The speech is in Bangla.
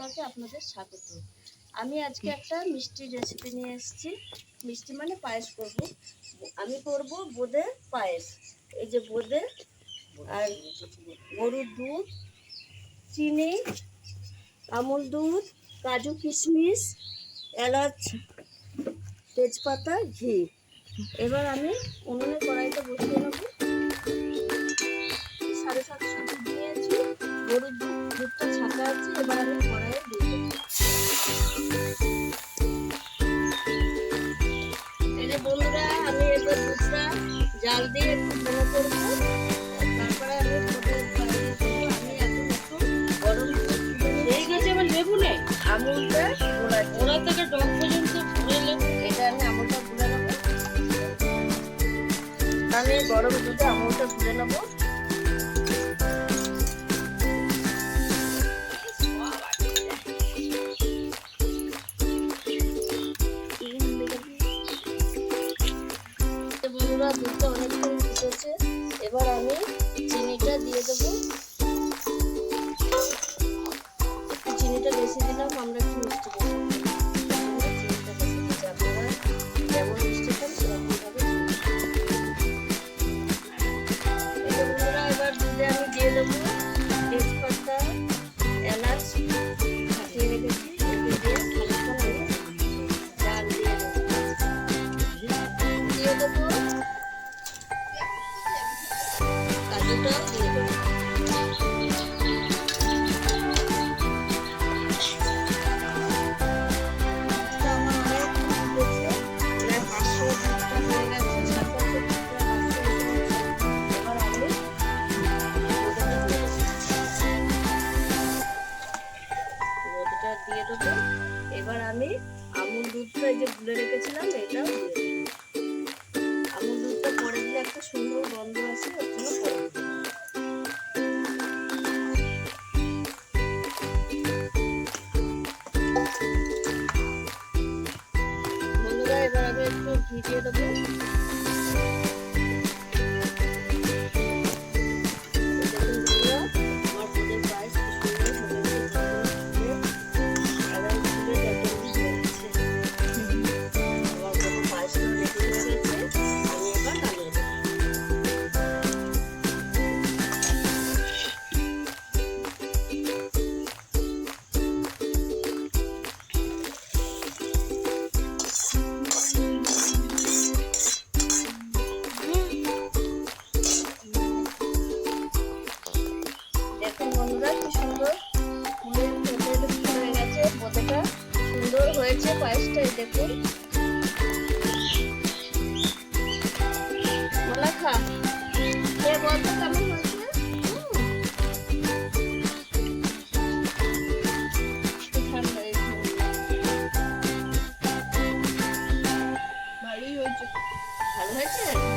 ব্লগে আপনাদের স্বাগত। আমি আজকে একটা মিষ্টির রেসিপি নিয়ে এসেছি। মিষ্টি মানে পায়েস করব। আমি করব বোঁদে পায়েস। এই যে বোঁদে আর গরুর দুধ, চিনি, আমুল দুধ, কাজু কিশমিশ, এলাচ, তেজপাতা, ঘি। এবার আমি উনুনে কড়াইটা বসিয়ে নেব। 750 দুধ নিয়েছি, গরুর দুধটা ছাঁকা আছে। এবার আমি কড়াইয়ে দিয়ে দেবো। এই যে বন্ধুরা, আমি এবার দুধটা জাল দিয়ে একটু ঘন করবো। তারপরে আমি আমি এখন একটু গরম এই গাছে আবার লেবু নেই, আমুলটা ওরা থেকে টক পর্যন্ত ভরে লেবু। এটা আমি আমুলটা গুলে নেবো। আমি গরম দুধে আমুলটা গুলে নেবো। বন্ধুরা, দুধটা অনেকক্ষণ ফুটেছে। এবার আমি চিনিটা দিয়ে দেবো। একটু চিনিটা বেশি দিলাম, আমরা একটু মিষ্টি দেবো। চিনিটা বেশি দিচ্ছি, আপনারা যেমন মিষ্টি খান সেরকমভাবে। বন্ধুরা, এবার দুধে আমি দিয়ে দেবো তেজপাতা, এলাচ ফাটিয়ে রেখেছি, এগুলো দিয়ে খানিকক্ষণ আমি জাল দিয়ে দেবো। দিয়ে দেবো কাজুটাও দিয়ে দেবো। দিয়ে দেবো। এবার আমি আমুল দুধটা এই যে গুলে রেখেছিলাম এটাও দিয়ে দেবো। আমুল দুধটা পরে দিলে একটা সুন্দর গন্ধ আসে, ওর জন্য পরে দেবো। বন্ধুরা, এবার আমি একটু ঘি দিয়ে দেবো। বন্ধুরা, কি সুন্দর ফুলের ফুল হয়ে গেছে। বোঁদেটা সুন্দর হয়েছে পায়েসটা। দেখুন, বলা খা কে বলতো কেমন হয়েছে। ভালোই হয়েছে। ভালো হয়েছে।